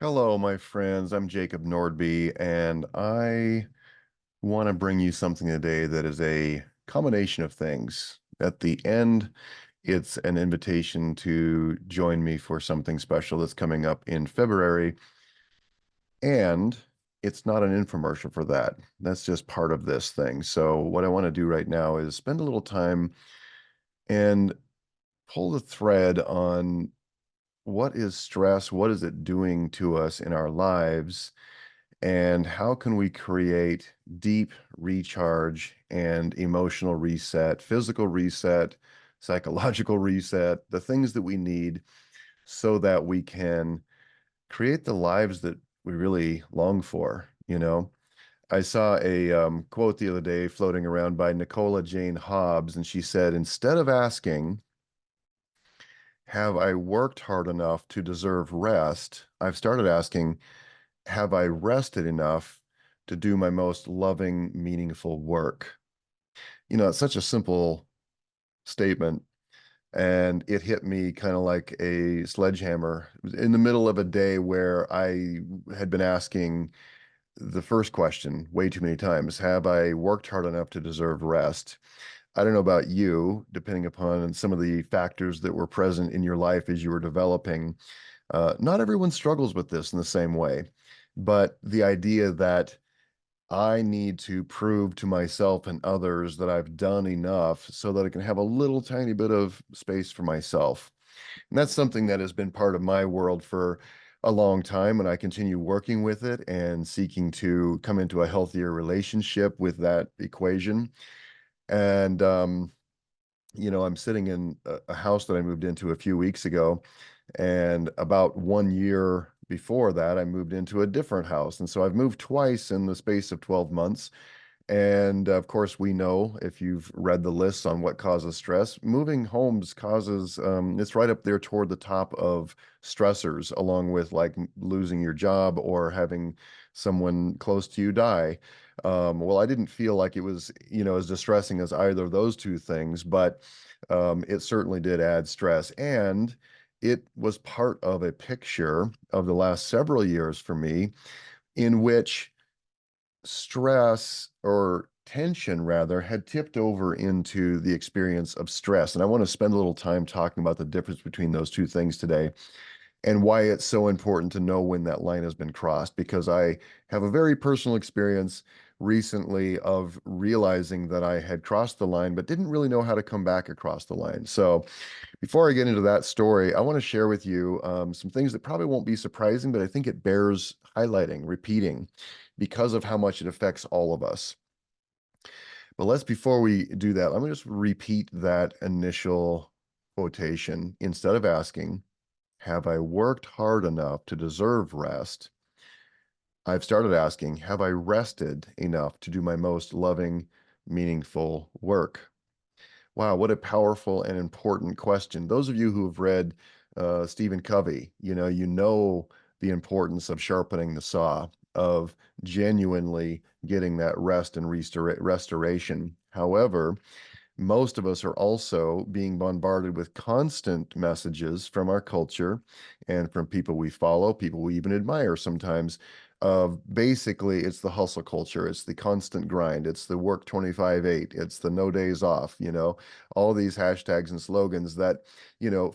Hello, my friends. I'm Jacob Nordby, and I want to bring you something today that is a combination of things. At the end, it's an invitation to join me for something special that's coming up in February, and it's not an infomercial for that. That's just part of this thing. So, what I want to do right now is spend a little time and pull the thread on what is stress, what is it doing to us in our lives, and how can we create deep recharge and emotional reset, physical reset, psychological reset, the things that we need so that we can create the lives that we really long for, you know? I saw a quote the other day floating around by Nicola Jane Hobbs, and she said, instead of asking, have I worked hard enough to deserve rest? I've started asking, have I rested enough to do my most loving, meaningful work? It's such a simple statement, and it hit me kind of like a sledgehammer. It was in the middle of a day where I had been asking the first question way too many times. Have I worked hard enough to deserve rest? I don't know about you, depending upon some of the factors that were present in your life as you were developing. Not everyone struggles with this in the same way, but the idea that I need to prove to myself and others that I've done enough so that I can have a little tiny bit of space for myself. And that's something that has been part of my world for a long time, and I continue working with it and seeking to come into a healthier relationship with that equation. And I'm sitting in a house that I moved into a few weeks ago, and about 1 year before that, I moved into a different house. And so I've moved twice in the space of 12 months. And of course, we know if you've read the lists on what causes stress, moving homes causes, it's right up there toward the top of stressors, along with like losing your job or having someone close to you die. Well, I didn't feel like it was, as distressing as either of those two things, but it certainly did add stress. And it was part of a picture of the last several years for me in which stress or tension rather had tipped over into the experience of stress. And I want to spend a little time talking about the difference between those two things today and why it's so important to know when that line has been crossed, because I have a very personal experience recently of realizing that I had crossed the line but didn't really know how to come back across the line. So before I get into that story, I want to share with you some things that probably won't be surprising, but I think it bears highlighting, repeating, because of how much it affects all of us. But before we do that, let me just repeat that initial quotation. Instead of asking, have I worked hard enough to deserve rest? I've started asking, have I rested enough to do my most loving, meaningful work? Wow, what a powerful and important question. Those of you who have read Stephen Covey, you know the importance of sharpening the saw, of genuinely getting that rest and restoration. However, most of us are also being bombarded with constant messages from our culture and from people we follow, people we even admire sometimes. Of basically, it's the hustle culture, it's the constant grind, it's the work 25/8, it's the no days off, all these hashtags and slogans that,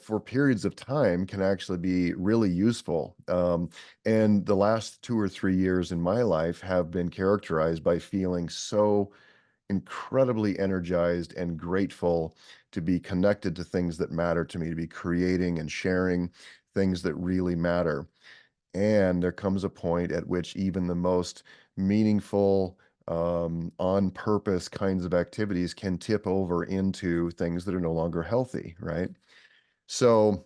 for periods of time can actually be really useful. And the last 2 or 3 years in my life have been characterized by feeling so incredibly energized and grateful to be connected to things that matter to me, to be creating and sharing things that really matter. And there comes a point at which even the most meaningful, on purpose kinds of activities can tip over into things that are no longer healthy, right? So,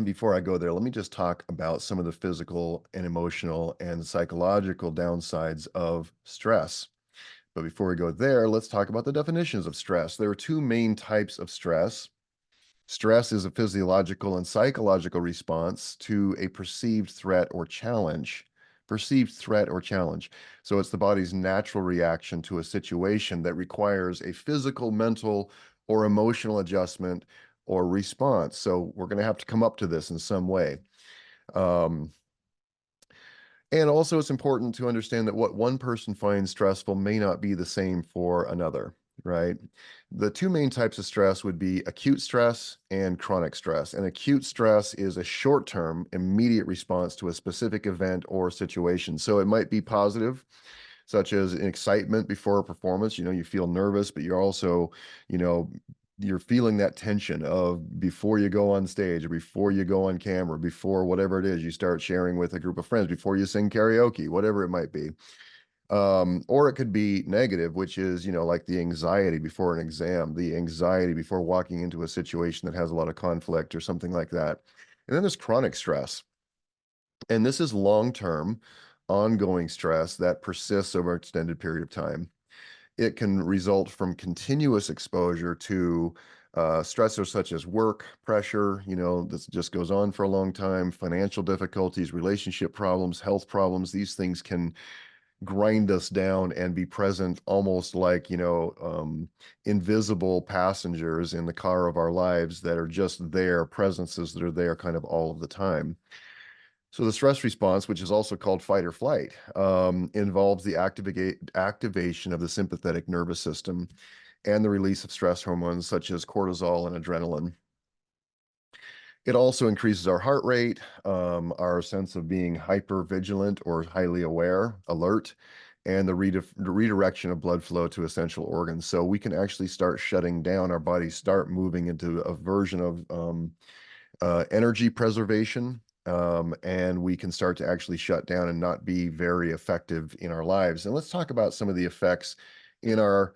before I go there, let me just talk about some of the physical and emotional and psychological downsides of stress. But before we go there, let's talk about the definitions of stress. There are two main types of stress. Stress is a physiological and psychological response to a perceived threat or challenge. Perceived threat or challenge. So it's the body's natural reaction to a situation that requires a physical, mental, or emotional adjustment or response. So we're going to have to come up to this in some way. Um, And also, it's important to understand that what one person finds stressful may not be the same for another, right? The two main types of stress would be acute stress and chronic stress. And acute stress is a short-term, immediate response to a specific event or situation. So it might be positive, such as excitement before a performance. You feel nervous, but you're also, you know, you're feeling that tension of before you go on stage or before you go on camera, before whatever it is you start sharing with a group of friends, before you sing karaoke, whatever it might be. Or it could be negative, which is, like the anxiety before an exam, the anxiety before walking into a situation that has a lot of conflict or something like that. And then there's chronic stress. And this is long-term, ongoing stress that persists over an extended period of time. It can result from continuous exposure to stressors such as work pressure, this just goes on for a long time, financial difficulties, relationship problems, health problems. These things can grind us down and be present almost like, invisible passengers in the car of our lives that are just there, presences that are there kind of all of the time. So the stress response, which is also called fight or flight, involves the activation of the sympathetic nervous system and the release of stress hormones such as cortisol and adrenaline. It also increases our heart rate, our sense of being hyper vigilant or highly aware, alert, and the redirection of blood flow to essential organs. So we can actually start shutting down, our bodies start moving into a version of energy preservation, and we can start to actually shut down and not be very effective in our lives. And let's talk about some of the effects in our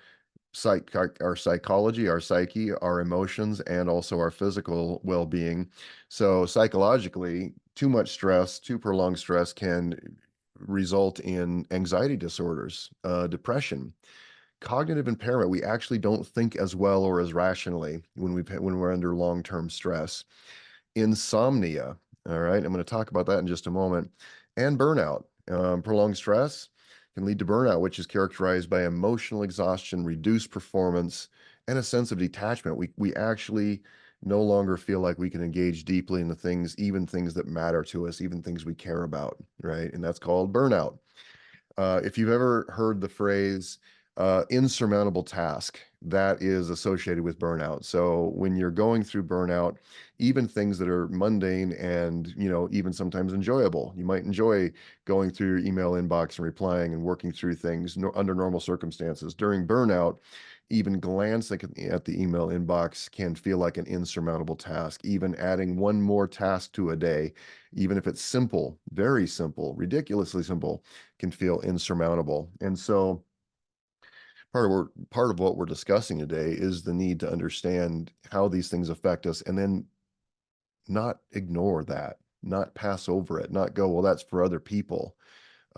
psychology, our psyche, our emotions, and also our physical well-being. So psychologically, too much stress, too prolonged stress can result in anxiety disorders, depression, cognitive impairment. We actually don't think as well or as rationally when we're under long-term stress. Insomnia, all right? I'm gonna talk about that in just a moment. And burnout. Prolonged stress can lead to burnout, which is characterized by emotional exhaustion, reduced performance, and a sense of detachment. We actually no longer feel like we can engage deeply in the things, even things that matter to us, even things we care about, right? And that's called burnout. If you've ever heard the phrase insurmountable task, that is associated with burnout. So when you're going through burnout, even things that are mundane and, even sometimes enjoyable, you might enjoy going through your email inbox and replying and working through things under normal circumstances. During burnout, even glancing at the email inbox can feel like an insurmountable task. Even adding one more task to a day, even if it's simple, very simple, ridiculously simple, can feel insurmountable. And so part of what we're discussing today is the need to understand how these things affect us and then not ignore that, not pass over it, not go, well, that's for other people.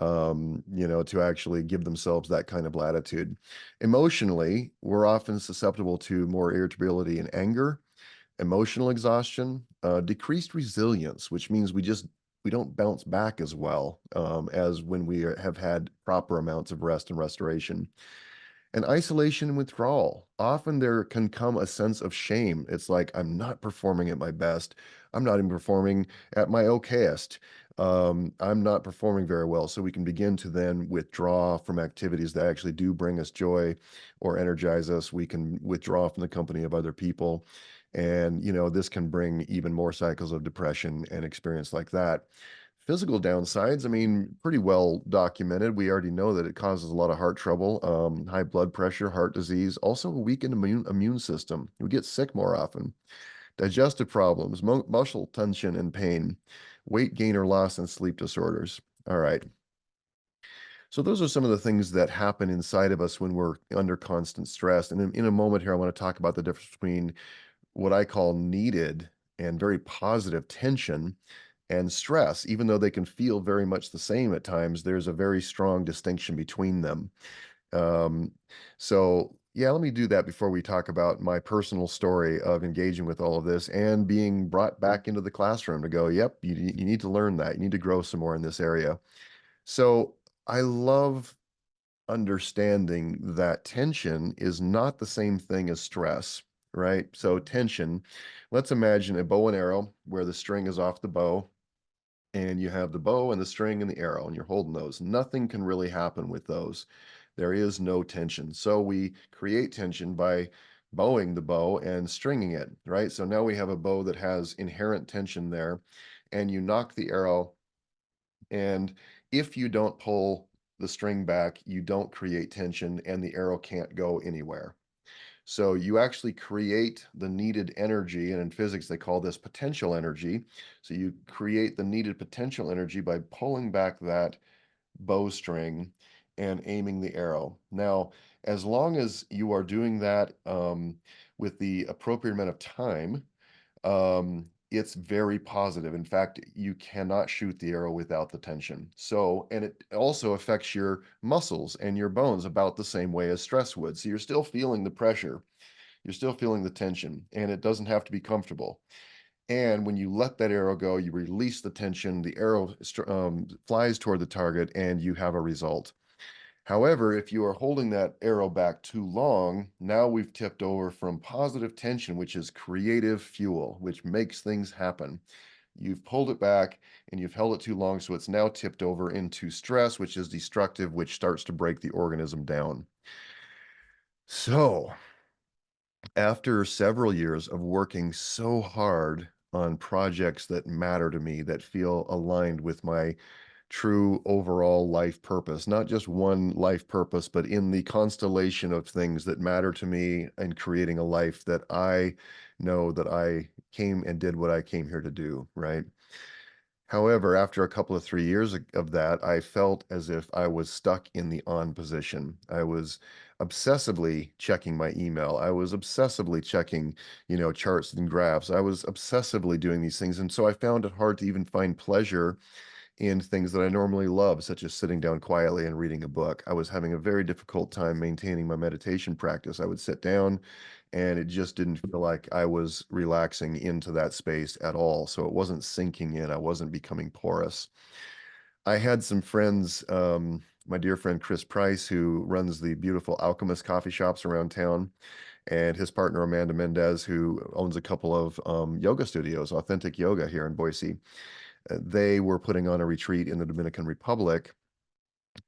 To actually give themselves that kind of latitude. Emotionally, we're often susceptible to more irritability and anger, emotional exhaustion, decreased resilience, which means we don't bounce back as well as when we have had proper amounts of rest and restoration. And isolation and withdrawal. Often there can come a sense of shame. It's like, I'm not performing at my best. I'm not even performing at my okayest. I'm not performing very well. So we can begin to then withdraw from activities that actually do bring us joy or energize us. We can withdraw from the company of other people. And, this can bring even more cycles of depression and experience like that. Physical downsides, I mean, pretty well documented. We already know that it causes a lot of heart trouble, high blood pressure, heart disease, also a weakened immune system. We get sick more often. Digestive problems, muscle tension and pain, weight gain or loss, and sleep disorders. All right. So those are some of the things that happen inside of us when we're under constant stress. And in a moment here, I want to talk about the difference between what I call needed and very positive tension and stress. Even though they can feel very much the same at times, there's a very strong distinction between them. Um, so yeah, let me do that before we talk about my personal story of engaging with all of this and being brought back into the classroom to go, yep, you need to learn that. You need to grow some more in this area. So I love understanding that tension is not the same thing as stress, right? So tension, let's imagine a bow and arrow where the string is off the bow and you have the bow and the string and the arrow, and you're holding those. Nothing can really happen with those. There is no tension. So we create tension by bowing the bow and stringing it, right? So now we have a bow that has inherent tension there, and you knock the arrow, and if you don't pull the string back, you don't create tension, and the arrow can't go anywhere. So you actually create the needed energy, and in physics they call this potential energy. So you create the needed potential energy by pulling back that bowstring and aiming the arrow. Now, as long as you are doing that with the appropriate amount of time, it's very positive. In fact, you cannot shoot the arrow without the tension. So, and it also affects your muscles and your bones about the same way as stress would. So you're still feeling the pressure, you're still feeling the tension, and it doesn't have to be comfortable. And when you let that arrow go, you release the tension, the arrow flies toward the target, and you have a result. However, if you are holding that arrow back too long, now we've tipped over from positive tension, which is creative fuel, which makes things happen. You've pulled it back and you've held it too long, so it's now tipped over into stress, which is destructive, which starts to break the organism down. So, after several years of working so hard on projects that matter to me, that feel aligned with my true overall life purpose, not just one life purpose, but in the constellation of things that matter to me and creating a life that I know that I came and did what I came here to do, right? However, after a couple of 3 years of that, I felt as if I was stuck in the on position. I was obsessively checking my email. I was obsessively checking, charts and graphs. I was obsessively doing these things. And so I found it hard to even find pleasure in things that I normally love, such as sitting down quietly and reading a book. I was having a very difficult time maintaining my meditation practice. I would sit down and it just didn't feel like I was relaxing into that space at all. So it wasn't sinking in, I wasn't becoming porous. I had some friends, my dear friend Chris Price, who runs the beautiful Alchemist coffee shops around town, and his partner Amanda Mendez, who owns a couple of yoga studios, Authentic Yoga here in Boise. They were putting on a retreat in the Dominican Republic,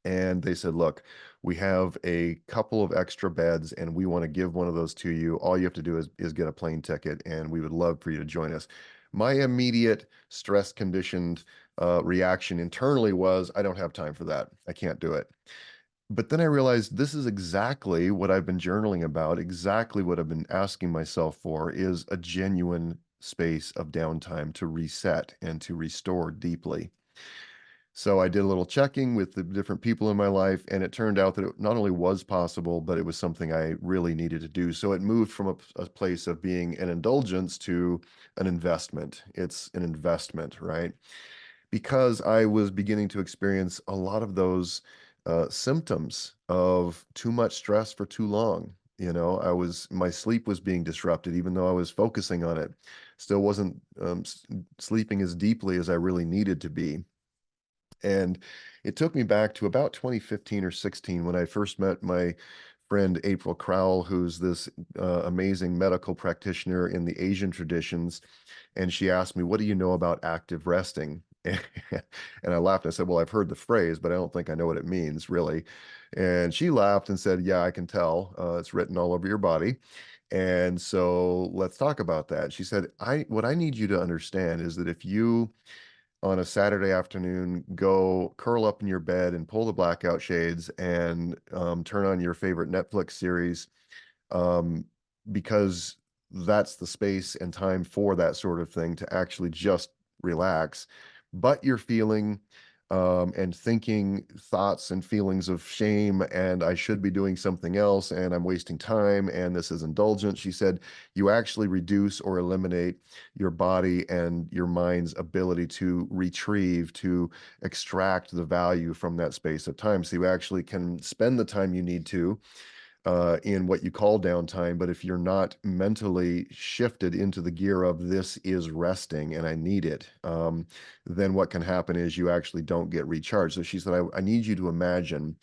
and they said, "Look, we have a couple of extra beds, and we want to give one of those to you. All you have to do is get a plane ticket, and we would love for you to join us." My immediate stress conditioned reaction internally was, "I don't have time for that. I can't do it." But then I realized this is exactly what I've been journaling about, exactly what I've been asking myself for is a genuine space of downtime to reset and to restore deeply. So I did a little checking with the different people in my life, and it turned out that it not only was possible, but it was something I really needed to do. So it moved from a place of being an indulgence to an investment. It's an investment, right? Because I was beginning to experience a lot of those symptoms of too much stress for too long. My sleep was being disrupted, even though I was focusing on it. Still wasn't sleeping as deeply as I really needed to be. And it took me back to about 2015 or 16 when I first met my friend April Crowell, who's this amazing medical practitioner in the Asian traditions. And she asked me, "What do you know about active resting?" And I laughed. I said, "Well, I've heard the phrase, but I don't think I know what it means, really." And she laughed and said, "Yeah, I can tell. It's written all over your body. And so let's talk about that." She said, what I need you to understand is that if you on a Saturday afternoon, go curl up in your bed and pull the blackout shades and turn on your favorite Netflix series, um, because that's the space and time for that sort of thing to actually just relax. But you're feeling and thinking thoughts and feelings of shame, and I should be doing something else, and I'm wasting time, and this is indulgent. She said, you actually reduce or eliminate your body and your mind's ability to retrieve, to extract the value from that space of time. So you actually can spend the time you need to in what you call downtime. But if you're not mentally shifted into the gear of this is resting and I need it, then what can happen is you actually don't get recharged. So she said, I need you to imagine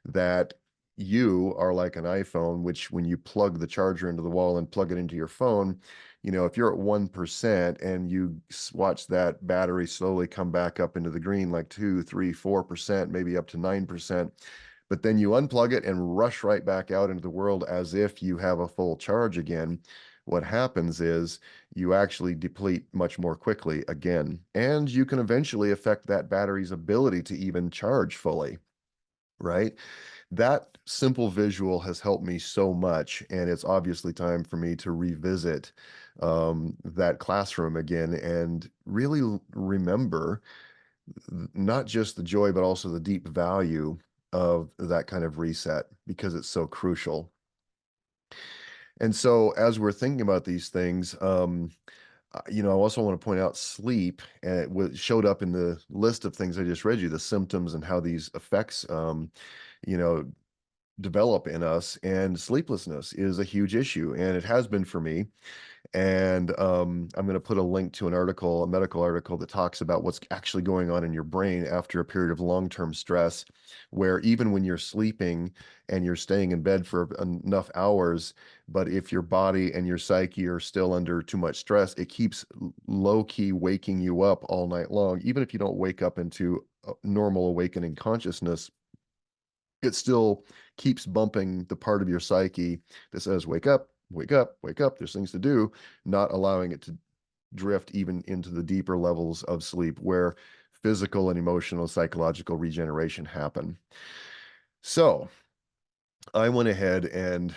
that you are like an iPhone, which when you plug the charger into the wall and plug it into your phone, If you're at 1% and you watch that battery slowly come back up into the green, like 2, 3, 4%, maybe up to 9%, but then you unplug it and rush right back out into the world as if you have a full charge again, what happens is you actually deplete much more quickly again, and you can eventually affect that battery's ability to even charge fully, right? That simple visual has helped me so much, and it's obviously time for me to revisit that classroom again and really remember not just the joy, but also the deep value of that kind of reset because it's so crucial. And so, as we're thinking about these things, I also want to point out sleep, and showed up in the list of things I just read you, the symptoms and how these effects, you know, develop in us. And sleeplessness is a huge issue, and it has been for me. And I'm going to put a link to an article, a medical article that talks about what's actually going on in your brain after a period of long-term stress, where even when you're sleeping and you're staying in bed for enough hours, but if your body and your psyche are still under too much stress, it keeps low-key waking you up all night long. Even if you don't wake up into a normal awakening consciousness, it still keeps bumping the part of your psyche that says, wake up, wake up, wake up, there's things to do, not allowing it to drift even into the deeper levels of sleep where physical and emotional, psychological regeneration happen. So I went ahead and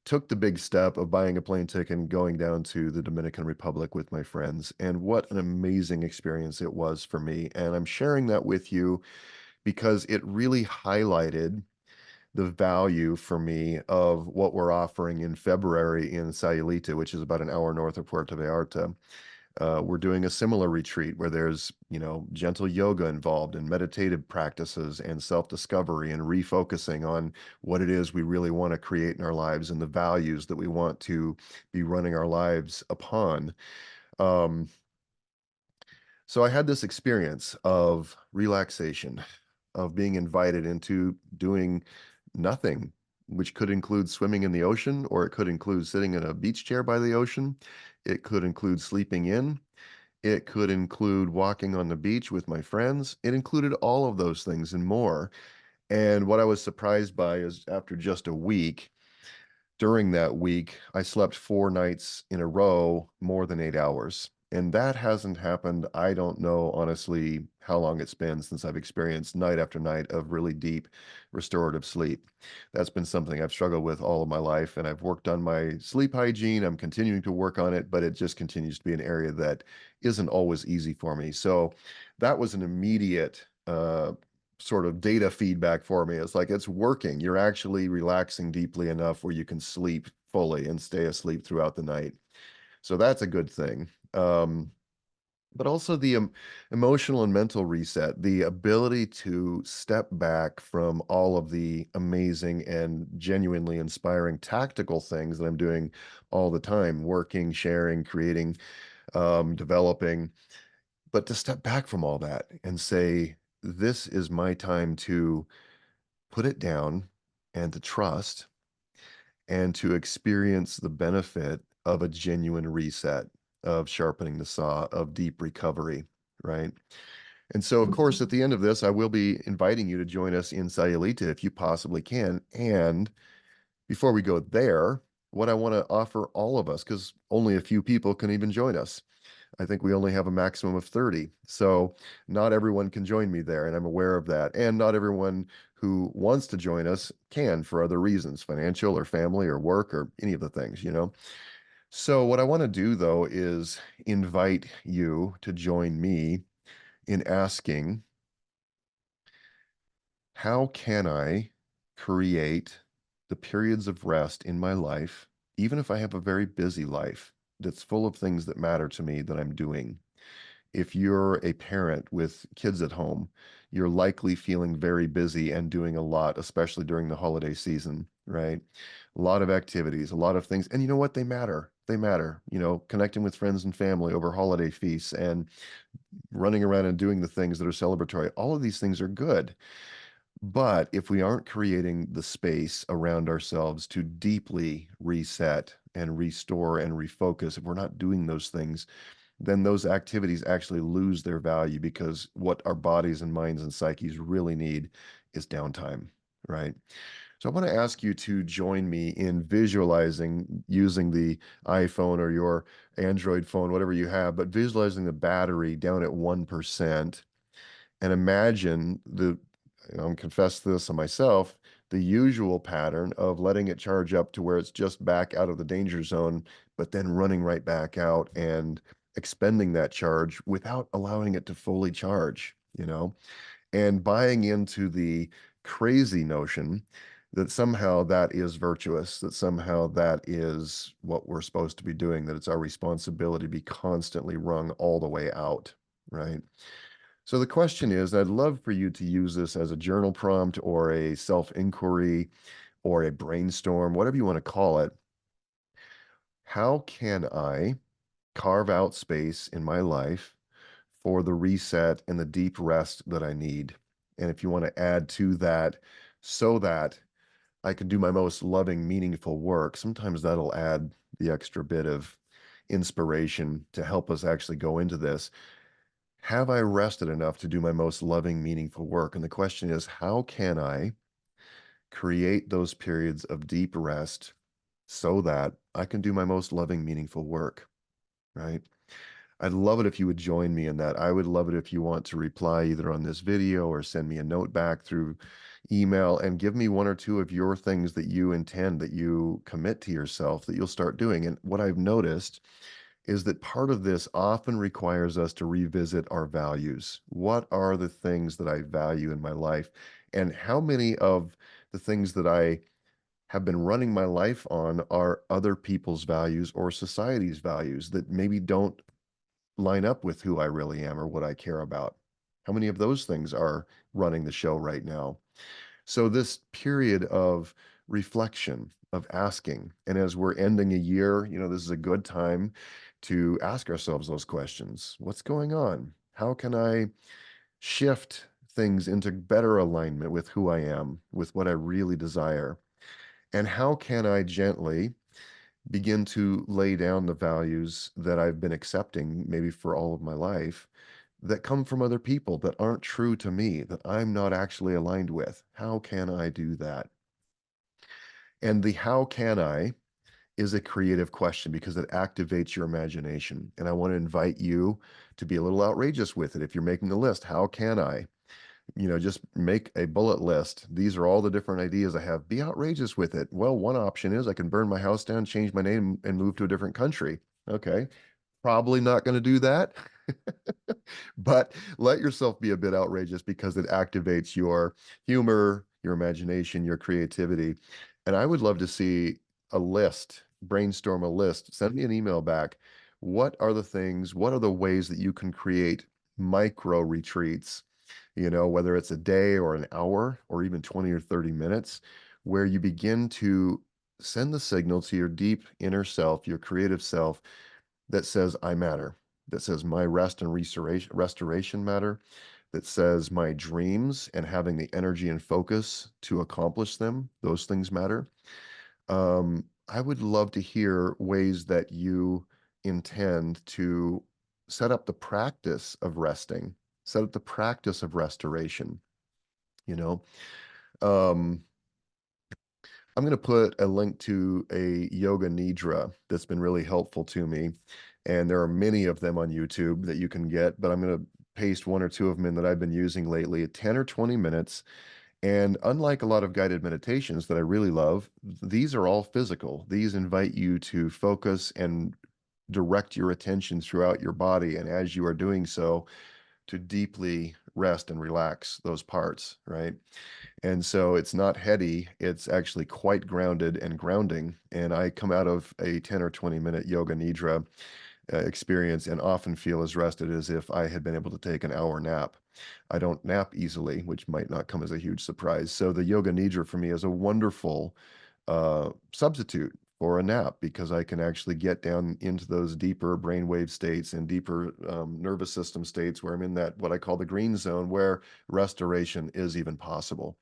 took the big step of buying a plane ticket and going down to the Dominican Republic with my friends. And what an amazing experience it was for me. And I'm sharing that with you because it really highlighted the value for me of what we're offering in February in Sayulita, which is about an hour north of Puerto Vallarta. We're doing a similar retreat where there's, gentle yoga involved and meditative practices and self-discovery and refocusing on what it is we really want to create in our lives and the values that we want to be running our lives upon. Um, so I had this experience of relaxation, of being invited into doing nothing, which could include swimming in the ocean, or it could include sitting in a beach chair by the ocean. It could include sleeping in. It could include walking on the beach with my friends. It included all of those things and more. And what I was surprised by is after just a week, during that week, I slept 4 nights in a row, more than 8 hours. And that hasn't happened. I don't know, honestly, how long it's been since I've experienced night after night of really deep restorative sleep. That's been something I've struggled with all of my life, and I've worked on my sleep hygiene. I'm continuing to work on it, but it just continues to be an area that isn't always easy for me. So that was an immediate sort of data feedback for me. It's like it's working. You're actually relaxing deeply enough where you can sleep fully and stay asleep throughout the night. So that's a good thing. But also the emotional and mental reset, the ability to step back from all of the amazing and genuinely inspiring tactical things that I'm doing all the time, working, sharing, creating, developing, but to step back from all that and say, this is my time to put it down and to trust and to experience the benefit of a genuine reset, of sharpening the saw, of deep recovery, right? And so, of course, at the end of this, I will be inviting you to join us in Sayulita if you possibly can. And before we go there, what I want to offer all of us, because only a few people can even join us. I think we only have a maximum of 30. So not everyone can join me there, and I'm aware of that. And not everyone who wants to join us can for other reasons, financial or family or work or any of the things. So what I want to do though is invite you to join me in asking, how can I create the periods of rest in my life, even if I have a very busy life that's full of things that matter to me that I'm doing? If you're a parent with kids at home, you're likely feeling very busy and doing a lot, especially during the holiday season, right? A lot of activities, a lot of things. And you know what? They matter. They matter. Connecting with friends and family over holiday feasts and running around and doing the things that are celebratory. All of these things are good. But if we aren't creating the space around ourselves to deeply reset and restore and refocus, if we're not doing those things, then those activities actually lose their value because what our bodies and minds and psyches really need is downtime, right? So I want to ask you to join me in visualizing using the iPhone or your Android phone, whatever you have, but visualizing the battery down at 1% and imagine I'm confess this to myself, the usual pattern of letting it charge up to where it's just back out of the danger zone, but then running right back out and expending that charge without allowing it to fully charge, and buying into the crazy notion that somehow that is virtuous, that somehow that is what we're supposed to be doing, that it's our responsibility to be constantly wrung all the way out, right? So the question is, I'd love for you to use this as a journal prompt or a self-inquiry or a brainstorm, whatever you want to call it. How can I carve out space in my life for the reset and the deep rest that I need? And if you want to add to that, so that I can do my most loving, meaningful work, sometimes that'll add the extra bit of inspiration to help us actually go into this. Have I rested enough to do my most loving, meaningful work? And the question is, how can I create those periods of deep rest so that I can do my most loving, meaningful work, right? I'd love it if you would join me in that. I would love it if you want to reply either on this video or send me a note back through email and give me one or two of your things that you intend, that you commit to yourself, that you'll start doing. And what I've noticed is that part of this often requires us to revisit our values. What are the things that I value in my life? And how many of the things that I have been running my life on are other people's values or society's values that maybe don't line up with who I really am or what I care about? How many of those things are running the show right now? So this period of reflection, of asking, and as we're ending a year, this is a good time to ask ourselves those questions. What's going on? How can I shift things into better alignment with who I am, with what I really desire? And how can I gently begin to lay down the values that I've been accepting, maybe for all of my life, that come from other people that aren't true to me, that I'm not actually aligned with? How can I do that? And the how can I is a creative question because it activates your imagination. And I want to invite you to be a little outrageous with it. If you're making a list, how can I? Just make a bullet list. These are all the different ideas I have. Be outrageous with it. Well, one option is I can burn my house down, change my name, and move to a different country. Okay. Probably not going to do that. But let yourself be a bit outrageous because it activates your humor, your imagination, your creativity. And I would love to see a list, brainstorm a list, send me an email back. What are the things, what are the ways that you can create micro retreats, whether it's a day or an hour or even 20 or 30 minutes, where you begin to send the signal to your deep inner self, your creative self, that says, I matter, that says my rest and restoration matter, that says my dreams and having the energy and focus to accomplish them, those things matter. I would love to hear ways that you intend to set up the practice of resting, set up the practice of restoration, you know. Um, I'm going to put a link to a yoga nidra that's been really helpful to me. And there are many of them on YouTube that you can get, but I'm going to paste one or two of them in that I've been using lately at 10 or 20 minutes. And unlike a lot of guided meditations that I really love, these are all physical. These invite you to focus and direct your attention throughout your body. And as you are doing so, to deeply rest and relax those parts, right? And so it's not heady, it's actually quite grounded and grounding. And I come out of a 10 or 20-minute yoga nidra experience and often feel as rested as if I had been able to take an hour nap. I don't nap easily, which might not come as a huge surprise. So the yoga nidra for me is a wonderful substitute for a nap because I can actually get down into those deeper brainwave states and deeper nervous system states where I'm in that what I call the green zone, where restoration is even possible.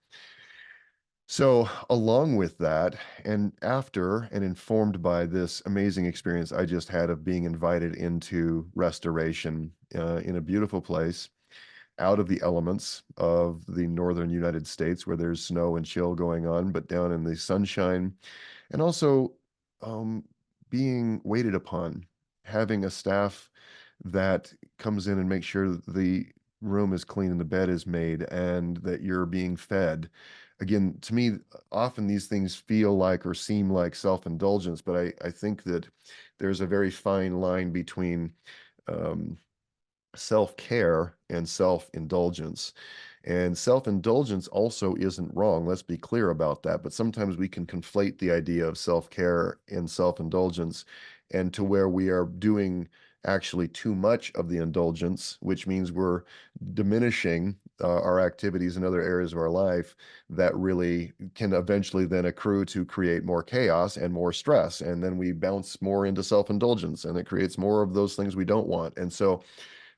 So, along with that, and after and informed by this amazing experience I just had of being invited into restoration in a beautiful place out of the elements of the northern United States where there's snow and chill going on, but down in the sunshine, and also um, being waited upon, having a staff that comes in and makes sure that the room is clean and the bed is made and that you're being fed. Again, to me, often these things feel like or seem like self-indulgence, but I think that there's a very fine line between um, self-care and self-indulgence. And self-indulgence also isn't wrong. Let's be clear about that. But sometimes we can conflate the idea of self-care and self-indulgence and to where we are doing actually too much of the indulgence, which means we're diminishing our activities in other areas of our life that really can eventually then accrue to create more chaos and more stress. And then we bounce more into self-indulgence and it creates more of those things we don't want. And so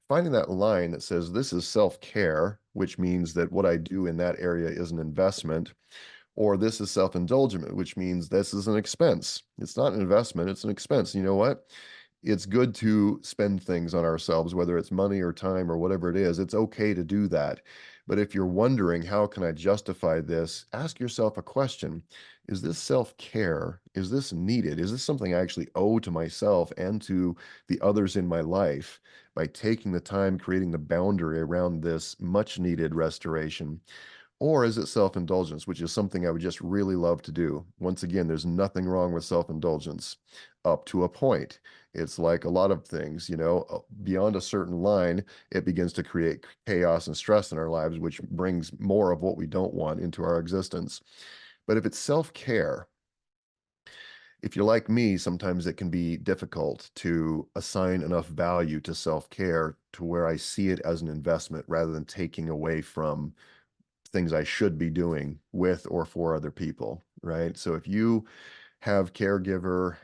finding that line that says this is self-care, which means that what I do in that area is an investment, or this is self-indulgent, which means this is an expense. It's not an investment, it's an expense. You know what? It's good to spend things on ourselves, whether it's money or time or whatever it is. It's okay to do that. But if you're wondering, how can I justify this? Ask yourself a question. Is this self-care? Is this needed? Is this something I actually owe to myself and to the others in my life by taking the time, creating the boundary around this much needed restoration? Or is it self-indulgence, which is something I would just really love to do? Once again, there's nothing wrong with self-indulgence up to a point. It's like a lot of things, beyond a certain line, it begins to create chaos and stress in our lives, which brings more of what we don't want into our existence. But if it's self-care, if you're like me, sometimes it can be difficult to assign enough value to self-care to where I see it as an investment rather than taking away from things I should be doing with or for other people, right? So if you have caregiver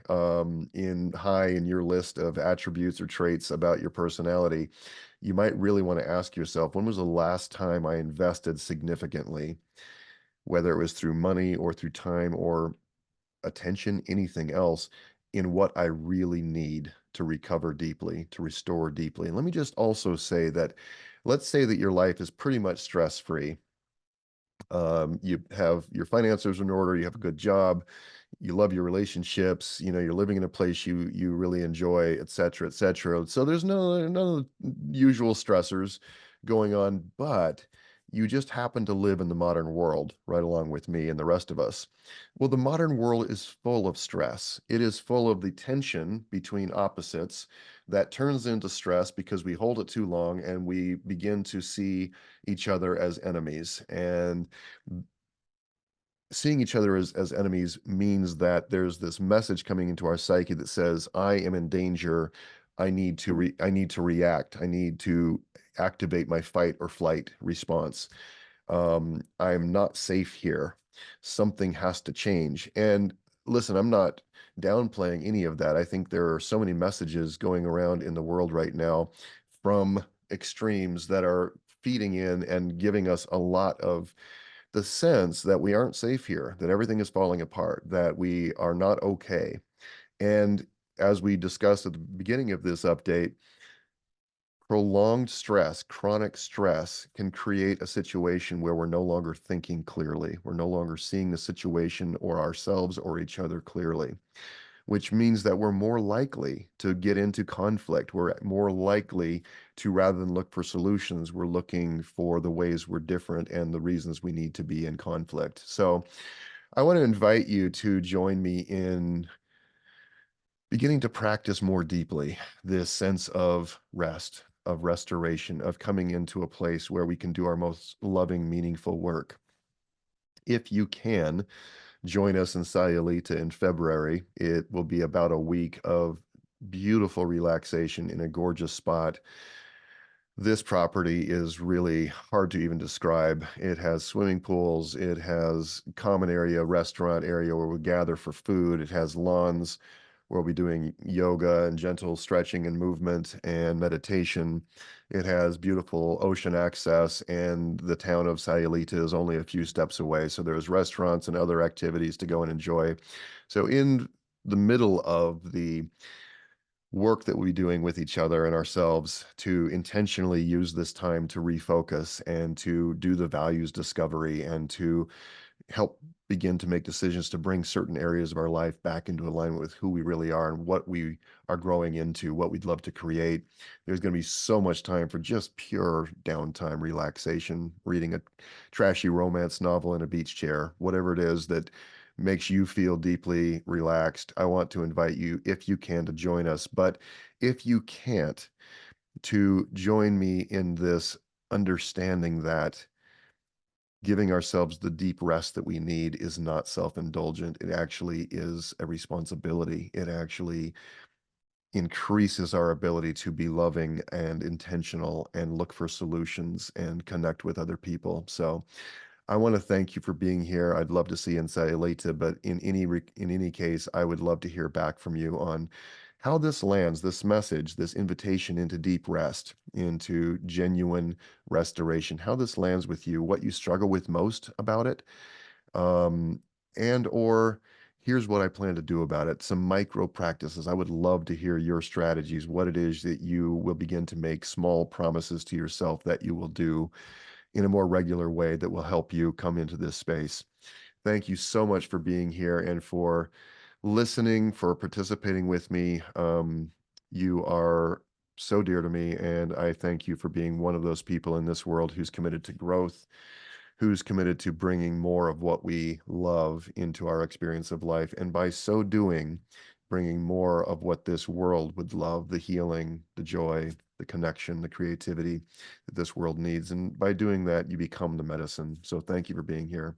in high in your list of attributes or traits about your personality, you might really want to ask yourself, when was the last time I invested significantly, whether it was through money or through time or attention, anything else, in what I really need to recover deeply, to restore deeply. And let me just also say that, let's say that your life is pretty much stress-free. You have your finances in order, you have a good job, you love your relationships, you're living in a place you really enjoy, et cetera, et cetera. So there's none of the usual stressors going on, but you just happen to live in the modern world right along with me and the rest of us. Well, the modern world is full of stress. It is full of the tension between opposites that turns into stress because we hold it too long and we begin to see each other as enemies. And seeing each other as enemies means that there's this message coming into our psyche that says, I am in danger. I need to react. I need to activate my fight or flight response. I'm not safe here. Something has to change. And listen, I'm not downplaying any of that. I think there are so many messages going around in the world right now from extremes that are feeding in and giving us a lot of the sense that we aren't safe here, that everything is falling apart, that we are not okay. And as we discussed at the beginning of this update, prolonged stress, chronic stress can create a situation where we're no longer thinking clearly. We're no longer seeing the situation or ourselves or each other clearly, which means that we're more likely to get into conflict. We're more likely to, rather than look for solutions, we're looking for the ways we're different and the reasons we need to be in conflict. So I want to invite you to join me in beginning to practice more deeply this sense of rest, of restoration, of coming into a place where we can do our most loving, meaningful work. If you can, join us in Sayulita in February. It will be about a week of beautiful relaxation in a gorgeous spot. This property is really hard to even describe. It has swimming pools, it has common area, restaurant area where we gather for food, it has lawns We'll be doing yoga and gentle stretching and movement and meditation. It has beautiful ocean access, and the town of Sayulita is only a few steps away. So there's restaurants and other activities to go and enjoy. So in the middle of the work that we're doing with each other and ourselves to intentionally use this time to refocus and to do the values discovery and to help begin to make decisions to bring certain areas of our life back into alignment with who we really are and what we are growing into, what we'd love to create. There's going to be so much time for just pure downtime, relaxation, reading a trashy romance novel in a beach chair, whatever it is that makes you feel deeply relaxed. I want to invite you, if you can, to join us. But if you can't, to join me in this understanding that giving ourselves the deep rest that we need is not self-indulgent. It actually is a responsibility. It actually increases our ability to be loving and intentional and look for solutions and connect with other people. So I want to thank you for being here. I'd love to see you and say later, but in any case, I would love to hear back from you on how this lands, this message, this invitation into deep rest, into genuine restoration, how this lands with you, what you struggle with most about it, um, and or here's what I plan to do about it. Some micro practices. I would love to hear your strategies, what it is that you will begin to make small promises to yourself that you will do in a more regular way that will help you come into this space. Thank you so much for being here and for listening, for participating with me. You are so dear to me, and I thank you for being one of those people in this world who's committed to growth, who's committed to bringing more of what we love into our experience of life. And by so doing, bringing more of what this world would love, the healing, the joy, the connection, the creativity that this world needs. And by doing that, you become the medicine. So thank you for being here.